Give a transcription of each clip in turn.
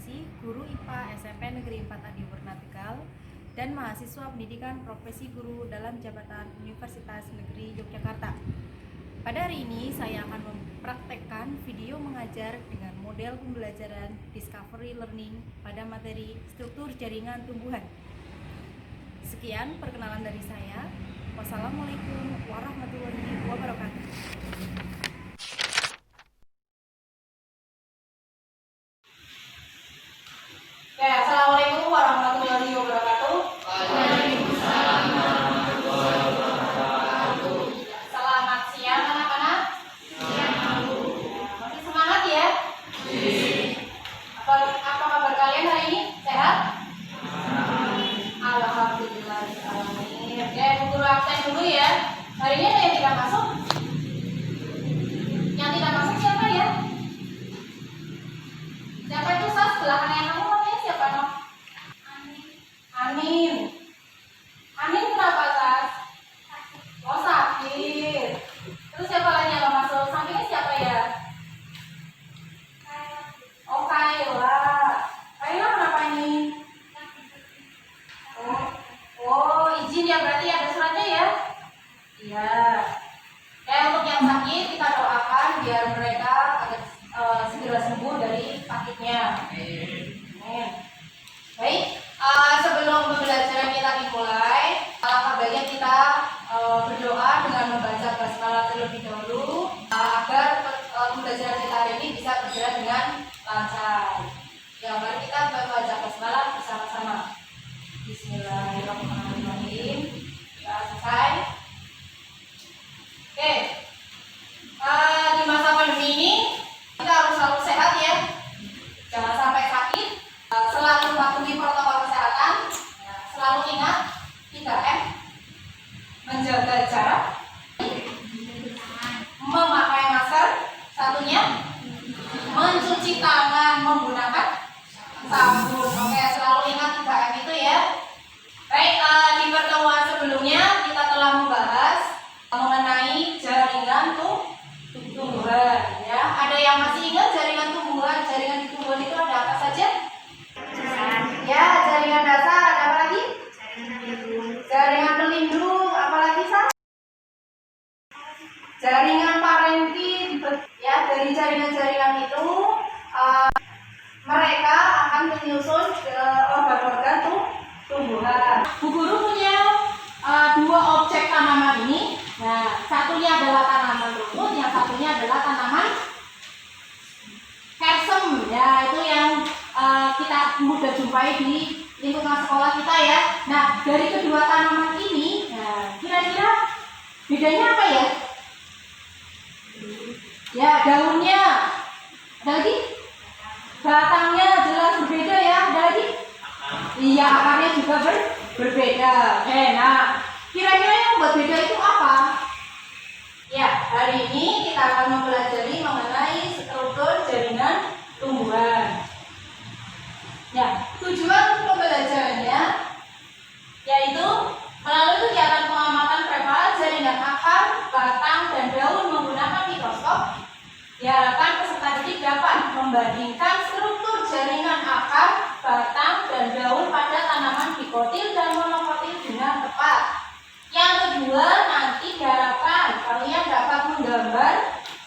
Sumarsi, guru IPA SMP Negeri 4 Adi Purna Tegal, dan mahasiswa pendidikan profesi guru dalam jabatan Universitas Negeri Yogyakarta. Pada hari ini saya akan mempraktekkan video mengajar dengan model pembelajaran Discovery Learning pada materi struktur jaringan tumbuhan. Sekian perkenalan dari saya. Wassalamualaikum warahmatullahi wabarakatuh. Assalamualaikum warahmatullahi wabarakatuh. Waalaikumsalam warahmatullahi wabarakatuh. Selamat siang anak-anak. Siang, Bu. Masih semangat ya? Apa kabar kalian hari ini? Sehat? Alhamdulillah. Bu guru absen dulu ya. Hari ini ada yang tidak masuk? Yang tidak masuk siapa ya? Siapa itu Sas? Sebelah kanan kamu namanya siapa, Nok? Amin. Amin kenapa, Sas? Oh, sakit. Terus siapa lagi yang gak masuk? Sampingnya siapa ya? Oh, Kayla. Kayla kenapa ini? Oh, izin ya, berarti ada suratnya ya? Iya. Untuk yang sakit kita doakan biar mereka agak segera sembuh dari sakitnya. Amin. Baik, sebelum pembelajaran kita dimulai, alangkah baiknya kita berdoa dengan membaca basmalah terlebih dahulu agar pembelajaran kita hari ini bisa berjalan dengan lancar. Ya, mari kita membaca basmalah bersama-sama. Bismillahirrahmanirrahim. Ya, selesai. Oke. Di masa pandemi ini kita harus selalu sehat ya. Jangan sampai sakit. Selalu patuhi protokol kesehatan. Selalu ingat 3M. Menjaga jarak, memakai masker, satunya mencuci tangan menggunakan sabun. Oke, selalu ingat 3M itu ya. Baik, di pertemuan sebelumnya kita telah membahas mengenai jaringan tumbuhan ya. Ada yang masih ingat jaringan tumbuhan? Jaringan di tumbuhan itu ada apa saja? Ya, jaringan dasar, ada apa lagi? Jaringan pelindung, apa lagi, Sa? Jaringan parenkim. Ya, dari jaringan-jaringan itu mereka akan menyusun ke organ-organ tumbuhan. Bu guru punya dua objek tanaman ini. Nah, satunya adalah tanaman rumput, yang satunya adalah tanaman kersem. Ya, itu yang kita mudah jumpai di lingkungan sekolah kita ya. Nah, dari kedua tanaman ini, kira-kira bedanya apa ya? Ya, daunnya. Ada lagi? Batangnya jelas berbeda ya. Ada lagi? Iya, akarnya juga berbeda. Nah, kira-kira yang berbeda itu apa? Ya, hari ini kita akan mempelajari mengenai struktur jaringan tumbuhan. Ya, tujuan pembelajarannya yaitu melalui kegiatan pengamatan prevalensi jaringan akar, batang, dan daun menggunakan mikroskop, diharapkan peserta didik dapat membandingkan struktur jaringan akar, batang, dan daun pada tanaman dikotil dan monokotil dengan tepat. Yang kedua, nanti diharapkan kalian dapat menggambar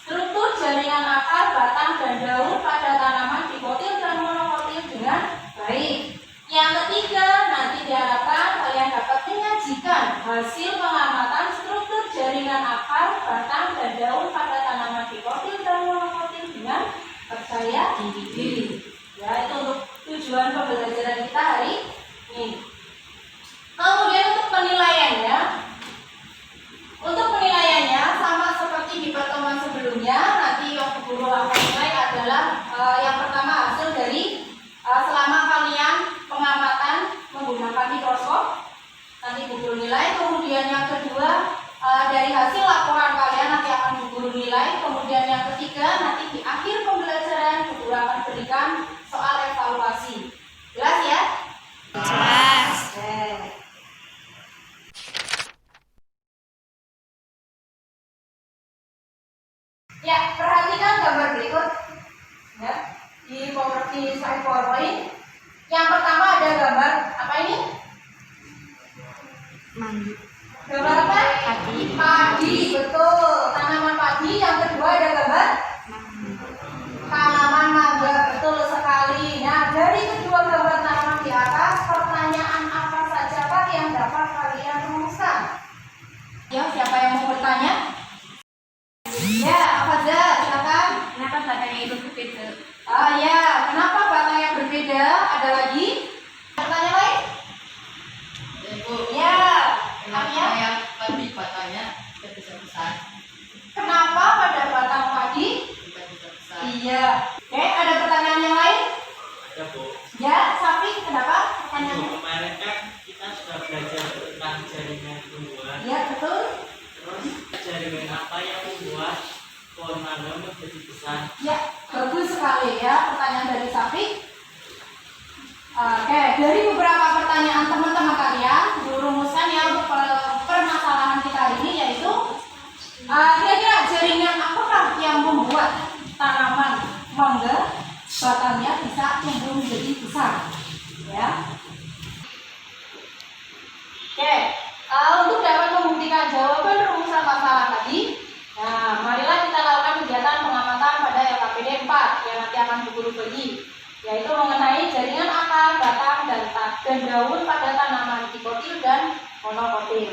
struktur jaringan akar, batang, dan daun pada tanaman dikotil dan monokotil dengan baik. Yang ketiga, nanti diharapkan kalian dapat menyajikan hasil pengamatan struktur jaringan akar, batang, dan daun pada tanaman dikotil dan monokotil dengan percaya diri. Ya, itu untuk tujuan pembelajaran kita hari ini. Kemudian untuk penilaiannya, sama seperti di pertemuan sebelumnya, nanti yang guru akan nilai adalah yang pertama hasil dari selama kalian pengamatan menggunakan mikroskop, nanti guru nilai. Kemudian yang kedua dari hasil laporan kalian nanti akan guru nilai. Kemudian yang ketiga nanti di akhir pembelajaran guru akan berikan soal evaluasi. Jelas ya? Jelas. Ya, perhatikan gambar berikut. Ya. di slide PowerPoint. Yang pertama ada gambar apa ini? Mandi. Gambar apa? Padi. Padi, betul. Tanaman padi. Yang kedua ada gambar tanaman mangga, betul sekali. Nah, dari kedua gambar tanaman di atas, pertanyaan apa saja Pak yang dapat kalian rumuskan? Ya, siapa yang mau bertanya? Ya, apa aja? Silakan. Kenapa batangnya itu berbeda? Ah ya, kenapa batangnya berbeda? Ada lagi? Pertanyaan lain? Ibu, Ya, kenapa Arya? yang padi batangnya tidak bisa besar? Kenapa pada batang padi? Tidak bisa besar. Iya. Oke, ada pertanyaan yang lain? Ada Bu. Ya, Safi, kenapa? Pertanyaannya? Kemarin kan kita sudah belajar tentang jaringan tumbuhan. Ya, betul. Terus jaringan apa yang membuat pohon mangga menjadi besar? Ya, bagus sekali ya pertanyaan dari Safi. Oke, dari beberapa pertanyaan teman-teman kalian, rumuskan ya untuk permasalahan kita hari ini yaitu kira-kira jaringan apakah yang membuat tanaman mangga batangnya bisa tumbuh menjadi besar? Ya. Oke, untuk dapat membuktikan jawaban rumusan masalah tadi, nah, marilah kita lakukan kegiatan pengamatan pada LKPD 4 yang nanti akan Bu Guru bagi, yaitu mengenai jaringan akar, batang, dan daun pada tanaman dikotil dan monokotil.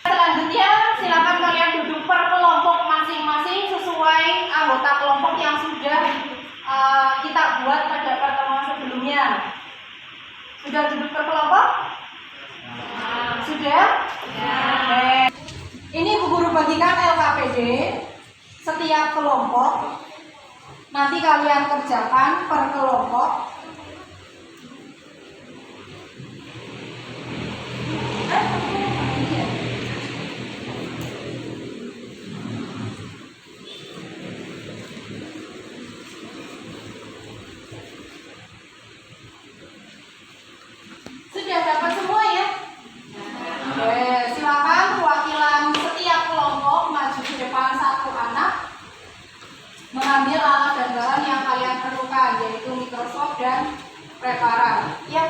Selanjutnya, silakan kalian duduk per kelompok masing-masing sesuai anggota kelompok yang sudah kita buat pada pertemuan sebelumnya. Sudah duduk per kelompok? Sudah? Oke. Ini Bu Guru bagikan LKPD setiap kelompok. Nanti kalian kerjakan per kelompok. Sudah dapat semua ya? Oke, silakan perwakilan setiap kelompok maju ke depan satu anak mengambil alat dan bahan yang kalian perlukan, yaitu mikroskop dan preparat. Ya.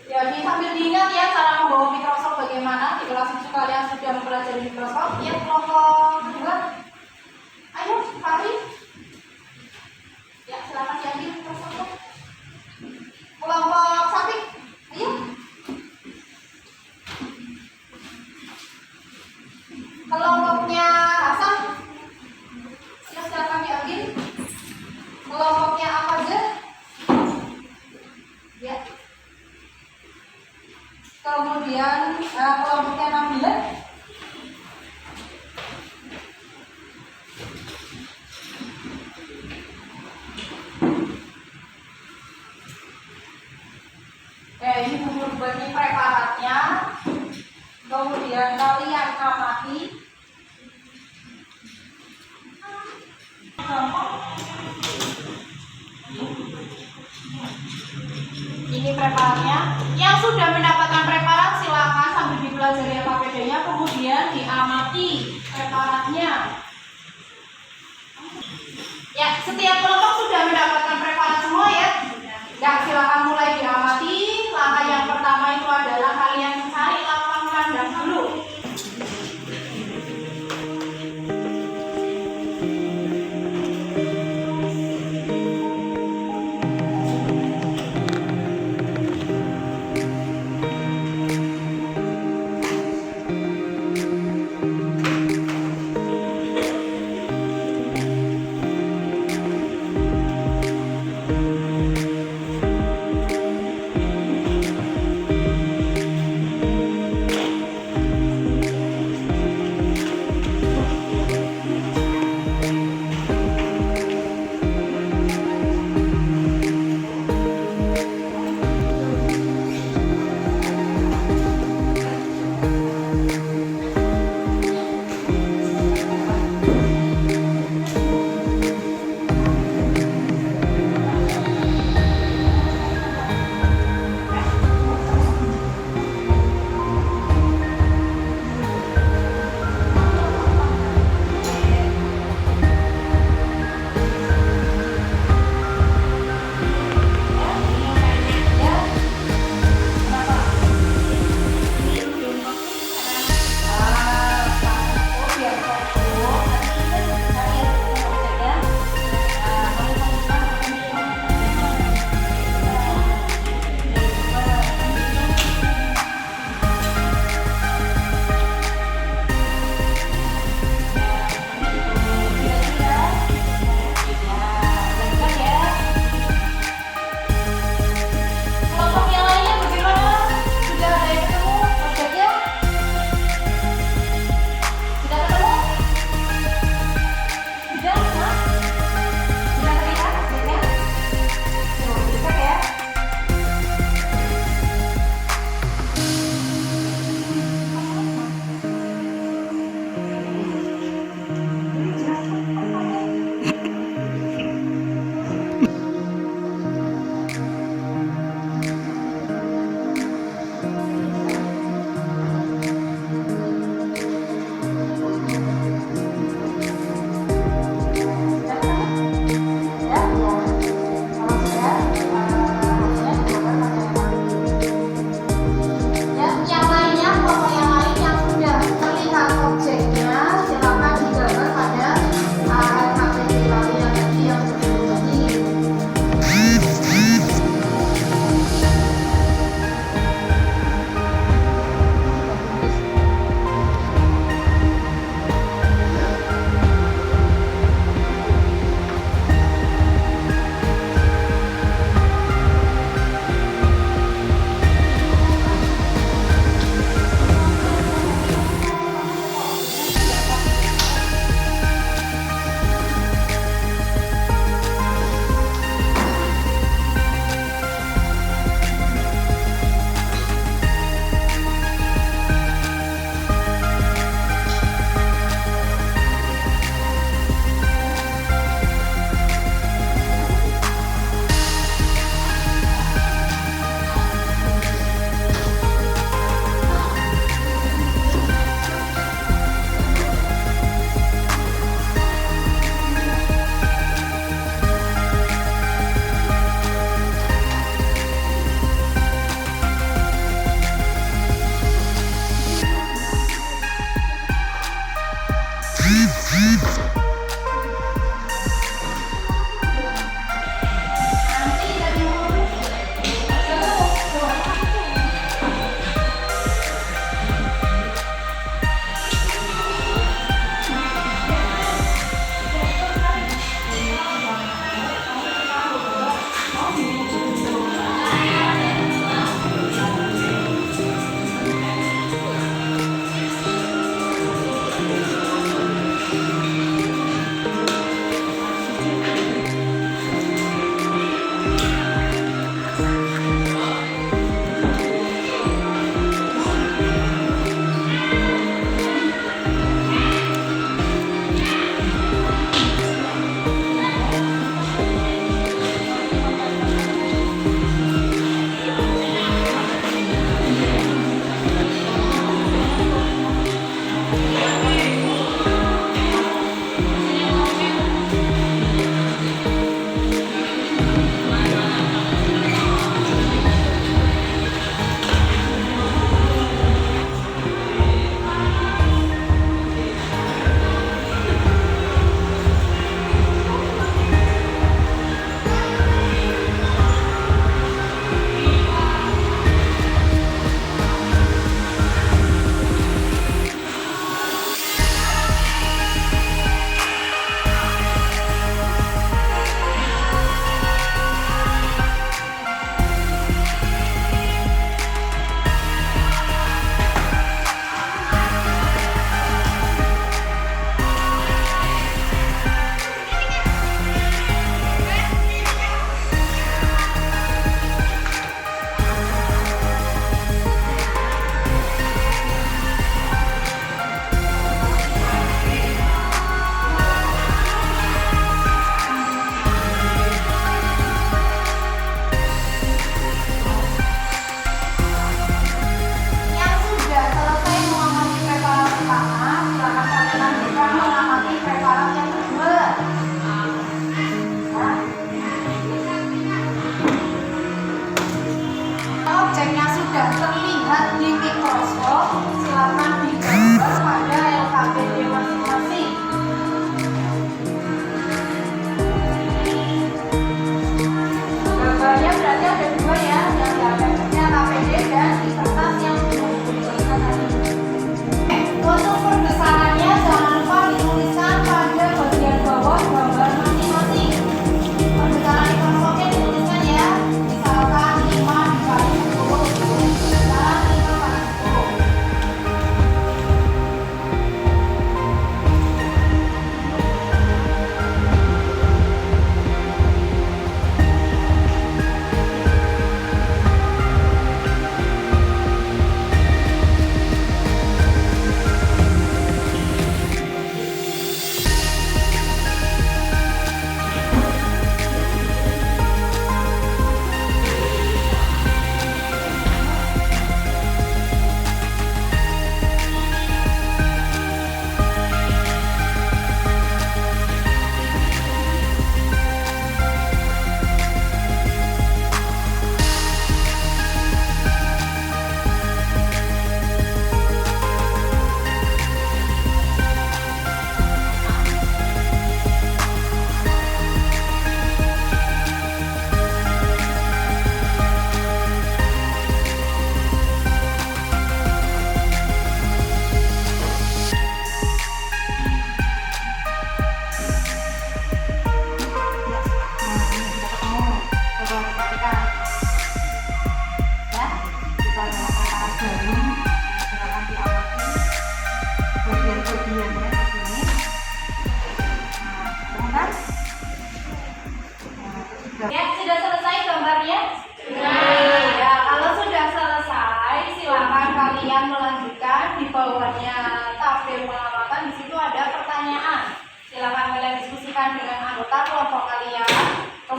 Jadi sambil diingat ya cara membawa mikroskop bagaimana. Di kelas 7 kalian sudah mempelajari mikroskop. Ya, kelompok kedua. Ayo, Fahri. Ya, silakan diambil mikroskopnya. Kelompok Sapik, ayo. Kelompoknya Hasan, silakan diambil. Kelompoknya apa aja? Ya. Kemudian kelompoknya Nabila. Ini bubur bagi preparatnya. Kemudian kalian amati. Ini preparatnya. Yang sudah mendapatkan preparat silakan sambil dipelajari LKPD-nya, kemudian diamati preparatnya. Ya, setiap kelompok sudah mendapatkan preparat semua ya. Ya, silakan mulai diamati. Langkah yang pertama itu adalah kalian mencari lapang kandang dulu.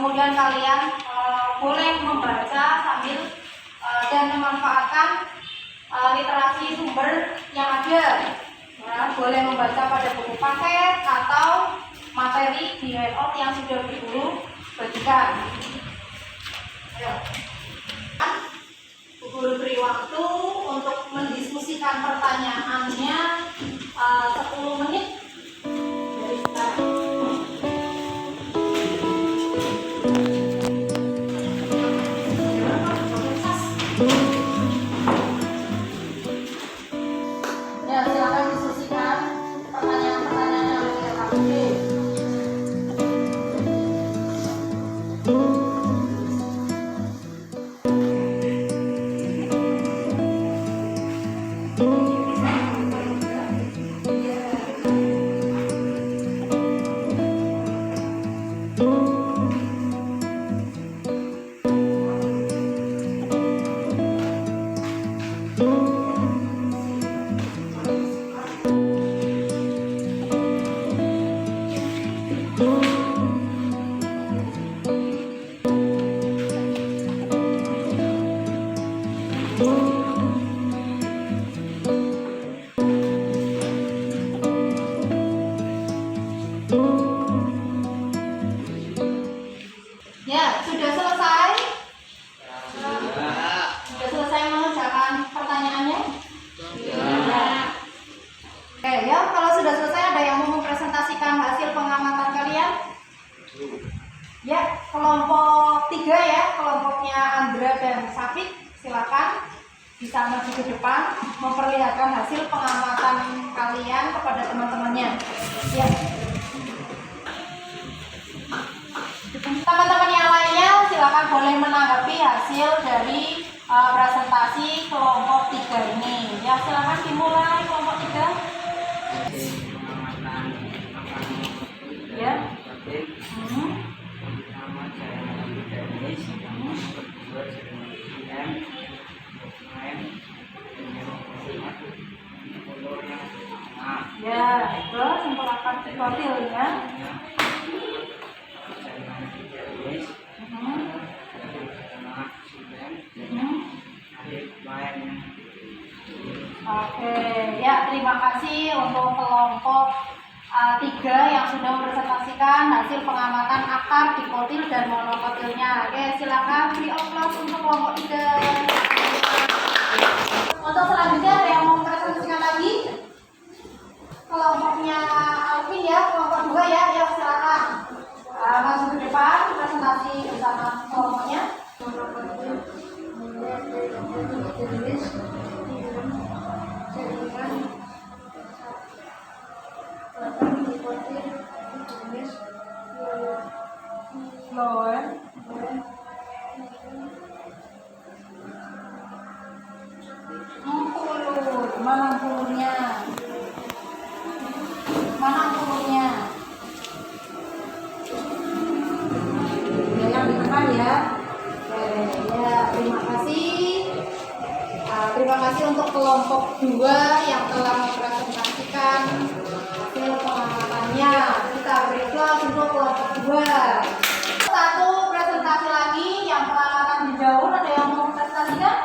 Kemudian kalian boleh membaca sambil dan memanfaatkan literasi sumber yang ada. Ya, boleh membaca pada buku paket atau materi di handout yang sudah guru bagikan. Ayo. Guru beri waktu untuk mendiskusikan pertanyaannya 10 menit dari sekarang. Ya, silakan diskusikan pertanyaan-pertanyaan yang ada di KBD. Ya, sudah selesai? Sudah selesai mengerjakan pertanyaannya? Ya. Oke, ya, kalau sudah selesai ada yang mau mempresentasikan hasil pengamatan kalian? Ya, kelompok 3 ya, kelompoknya Andra dan Safik, silakan bisa maju ke depan memperlihatkan hasil pengamatan kalian kepada teman-temannya. Ya. Teman-teman yang lainnya silakan boleh menanggapi hasil dari presentasi kelompok 3 ini. Ya, silakan dimulai kelompok 3. Ya. Ya, terus simpulkan profilnya. Oke, ya, terima kasih untuk kelompok 3 yang sudah mempresentasikan hasil pengamatan akar, dikotil, dan monokotilnya. Oke, silakan beri aplaus untuk kelompok 3. Untuk selanjutnya ada yang mau mempresentasikan lagi? Kelompoknya Alvin ya, kelompok 2 ya, ya silakan. Maju ke depan, presentasi bersama kelompoknya. Lower. Mana puluhnya? Mana puluhnya? Yang di depan ya. Ya, terima kasih. Terima kasih untuk kelompok 2 yang telah mempresentasikan hasil pengamatannya. Kita beri aplaus untuk kelompok 2. Satu presentasi lagi yang pengamatan di jauh, ada yang mau presentasikan?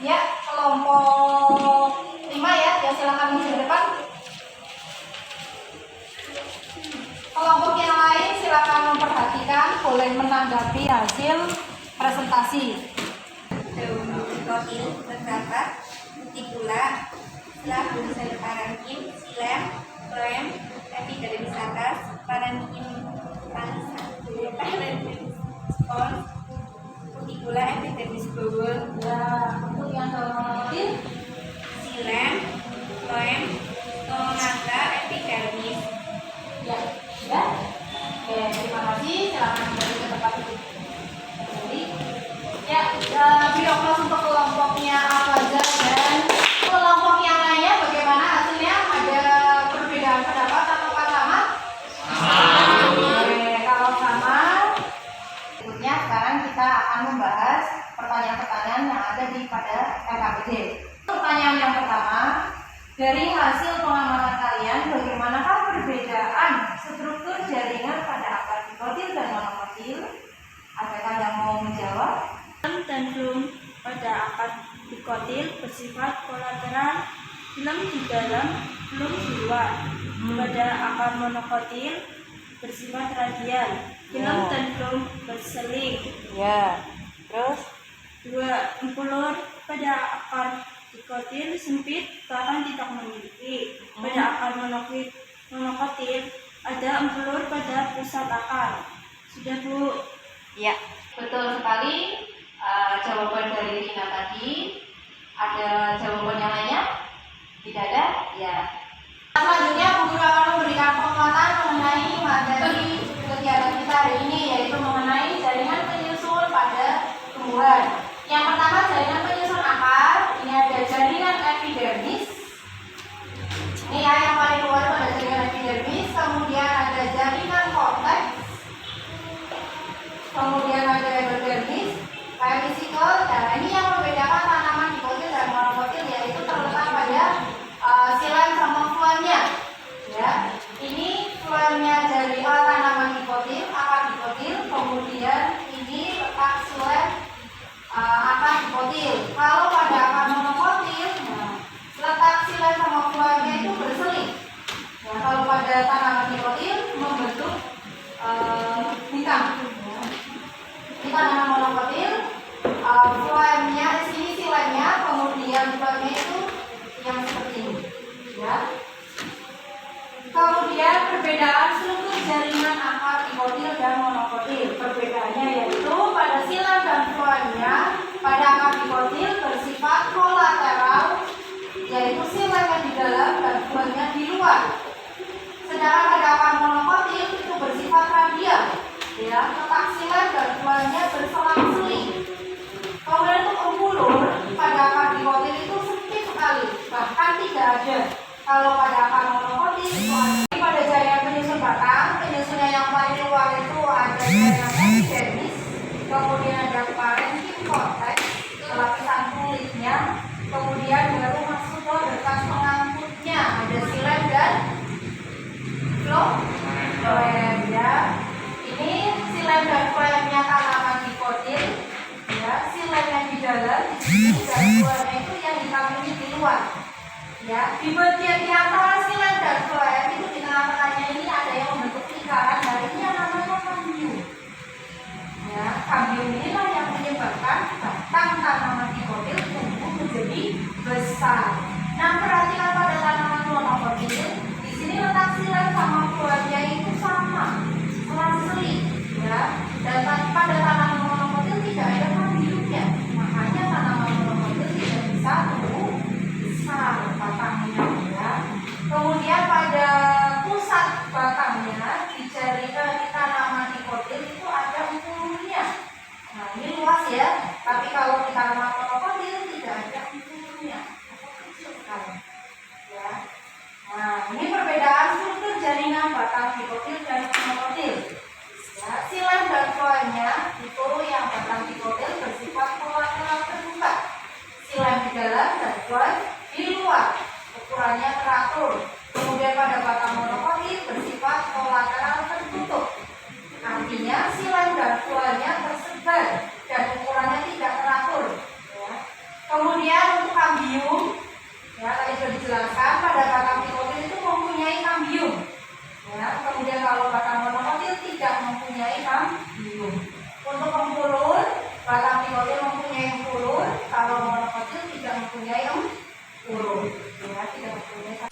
Ya, kelompok 5 ya, ya silakan maju ke depan. Kelompok yang lain silakan memperhatikan, boleh menanggapi hasil presentasi. Kotil, berkapat, putih gula, setelah berusaha parenkim, silem, kloem, epidermis atas, parenkim spons, putih gula, epidermis bawah. Ya, untuk yang monokotil, Silem, kloem, stomata, epidermis. ya, ya. Oke, terima kasih. Silakan kembali ke tempat duduk. Ya, beri aplaus untuk kelompoknya Alfaza dan kelompok yang lainnya. Bagaimana hasilnya? Ada perbedaan pendapat atau sama? Oke, kalau sama, berikutnya sekarang kita akan membahas pertanyaan-pertanyaan yang ada di pada LKPD. Pertanyaan yang pertama, dari hasil pengamatan kalian, bagaimanakah perbedaan struktur jaringan pada akar dikotil dan monokotil? bersifat kolateral, film di dalam, belum di luar. Pada akar monokotil bersifat radial, film Ya. dan belum berseling. Ya. Terus? 2. Empulur pada akar dikotil sempit bahkan tidak memiliki. Pada akar monokotil ada empulur pada pusat akar. Sudah, Bu? Ya. Betul sekali. Jawaban dari Rina tadi. Ada jawaban yang lainnya? Tidak ada? Ya. Selanjutnya Bu Guru akan memberikan penguatan mengenai materi kegiatan kita hari ini, yaitu mengenai jaringan penyusun pada tumbuhan. Yang pertama jaringan penyusun akar. Ini ada jaringan epidermis. Ini ya yang paling luar itu ada jaringan epidermis. Kemudian ada jaringan korteks. Kemudian ada endodermis, vesicle. Nah, ini yang membedakan tanaman dikotil dan monokotil, yaitu terletak pada silen sama fluemnya. Ya, ini fluemnya dari tanaman dikotil, akar dikotil. Kemudian ini letak silen akar dikotil. Kalau pada akar monokotil, letak silen sama fluemnya itu berseling. Ya, kalau pada tanaman dikotil membentuk bintang. Ini tanaman monokotil, fluemnya di sini silennya, kemudian fluemnya itu yang seperti ini. Ya. Kemudian perbedaan struktur jaringan akar dikotil dan monokotil. Perbedaannya yaitu pada silen dan fluemnya pada akar dikotil bersifat kolateral, yaitu silennya di dalam dan fluemnya di luar. Sedangkan pada akar monokotil itu bersifat radial, ya, letak silen dan fluemnya berselang-seling. Kemudian untuk empulur pada akar dikotil itu sempit sekali, bahkan tidak ada. Kalau pada akar monokotil itu ada. Pada jaringan penyusun batang, penyusunnya yang paling luar itu ada jaringan epidermis, kemudian ada parenkim korteks, lapisan kulitnya, kemudian baru masuk ke berkas pengangkutnya, ada silen dan fluem, ya. Ini silen dan fluemnya tanaman dikotil, ya. Silennya di dalam, di sini dan fluemnya itu yang dikandungi di luar. Ya, di bagian di antara silen dan fluem itu di tengah-tengahnya ini ada yang membentuk lingkaran. Nah, ini yang namanya kambium. Ya, kambium inilah yang menyebabkan batang tanaman dikotil tumbuh menjadi besar. Nah, perhatikan pada tanaman monokotil, di sini letak silen sama fluemnya itu sama, selang-seling. Ya, dan pada tanaman monokotil tidak ada kambiumnya, makanya tanaman monokotil tidak bisa tumbuh besar batangnya, ya. Kemudian pada pusat batangnya di tanaman dikotil itu ada empulurnya. Nah, ini luas ya, tapi kalau di tanaman monokotil tidak ada empulurnya, kecil sekali, ya. Nah, ini perbedaan struktur jaringan batang dikotil dan monokotil. Ya, silen dan fluemnya itu yang batang dikotil bersifat kolateral terbuka, silen di dalam dan fluem di luar, ukurannya teratur. Kemudian pada batang monokotil bersifat kolateral tertutup, artinya silen dan fluemnya tersebar dan ukurannya tidak teratur. Ya. Kemudian untuk kambium, ya tadi sudah dijelaskan pada batang dikotil itu mempunyai kambium. Ya, kemudian kalau batang monokotil tidak mempunyai kambium. Untuk empulur, batang dikotil mempunyai empulur, kalau monokotil tidak mempunyai empulur. Ya, tidak mempunyai.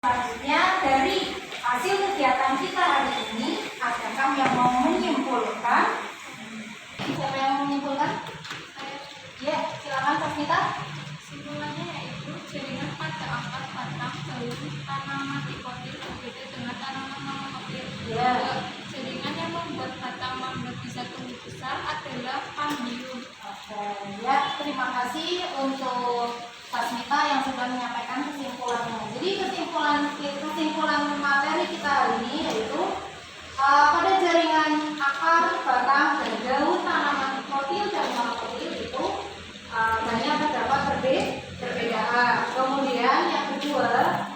Selanjutnya dari hasil kegiatan kita hari ini, adakah yang mau menyimpulkan? Siapa yang mau menyimpulkan? Ya, silakan Sasmita. Simpulannya yaitu jaringan pada akar batang daun tanaman dikotil berbeda dengan tanaman monokotil. Ya. Jaringan yang membuat batang mangga bisa tumbuh besar adalah kambium. Oke, ya, terima kasih untuk Sasmita yang sudah menyampaikan kesimpulannya. Jadi kesimpulan materi kita hari ini yaitu pada jaringan akar, batang, dan daun tanaman dikotil dan monokotil itu banyak terdapat perbedaan. Kemudian yang kedua,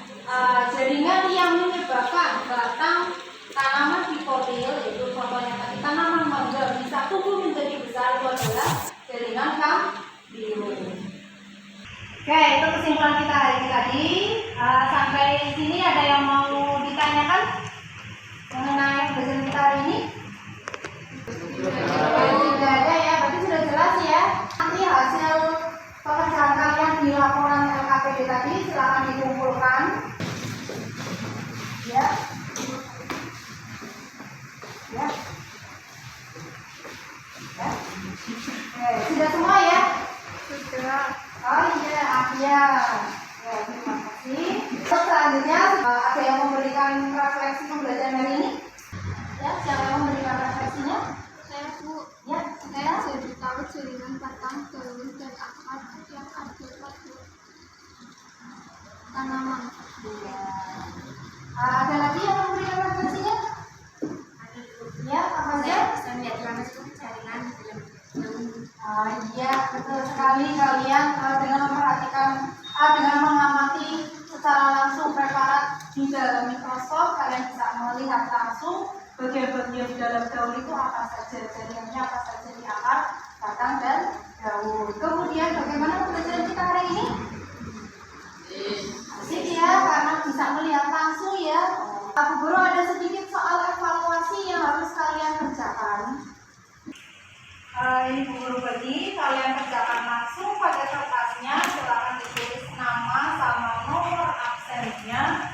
jaringan yang menyebabkan batang tanaman dikotil, yaitu contohnya tadi tanaman mangga bisa tumbuh menjadi besar, itu adalah jaringan Oke, itu kesimpulan kita hari ini tadi. Sampai sini ada yang mau ditanyakan mengenai pembelajaran kita hari ini? Tidak ada ya, berarti sudah jelas ya. Nanti hasil pekerjaan kalian di laporan LKPD tadi silakan dikumpulkan. Ya. Ya. Ya. Oke, sudah semua ya? Sudah. Oh iya, ya. Ya, terima kasih. Terus selanjutnya ada yang memberikan refleksi pembelajaran hari ini? Ya, siapa yang memberikan refleksinya? Saya Bu, Ya, saya jadi tahu jaringan batang, daun, dan akar yang ada pada tanaman. iya. Ada lagi yang memberikan refleksinya? Ya, apa saja? Bisa melihat langsung jaringan di dalam daun. Iya, betul sekali kalian dengan memperhatikan, dengan mengamati secara langsung preparat di dalam mikroskop, kalian bisa melihat langsung bagian-bagian di dalam daun itu apa saja, jaringannya apa saja di akar, batang, dan daun. Kemudian bagaimana pembelajaran kita hari ini? Asik ya, karena bisa melihat langsung ya. Bu Guru ada sedikit soal evaluasi yang harus kalian kerjakan. Ini Bu Guru bagi, kalian kerjakan langsung pada kertasnya, silakan ditulis nama sama nomor absennya.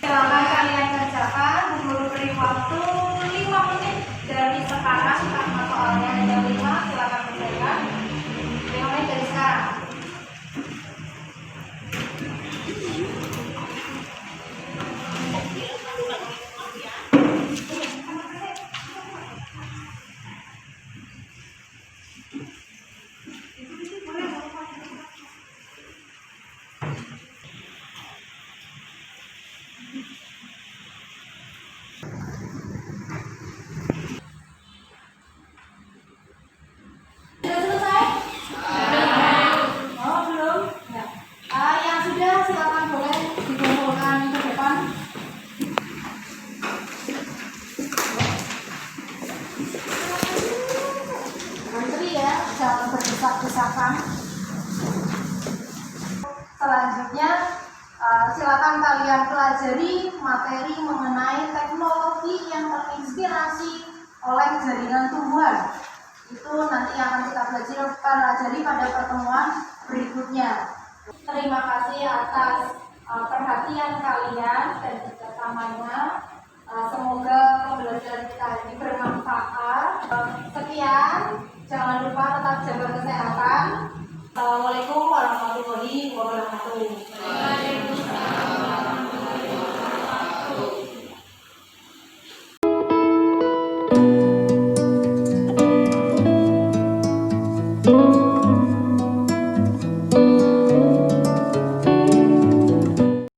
Silakan kalian kerjakan, Bu Guru beri waktu 5 menit dari sekarang karena soalnya ada 5, silakan kerjakan 5 menit dari sekarang. Sudah selesai? Oh, belum? Ya. Yang sudah silakan boleh dikumpulkan ke depan. Antri ya, jangan berdesak-desakan. Selanjutnya, silakan kalian pelajari materi mengenai teknologi yang terinspirasi oleh jaringan tumbuhan. Itu nanti akan kita pelajari pada pertemuan berikutnya. Terima kasih atas perhatian kalian dan kebersamannya. Semoga pembelajaran kita hari ini bermanfaat. Sekian, jangan lupa tetap jaga kesehatan. Assalamualaikum warahmatullahi wabarakatuh.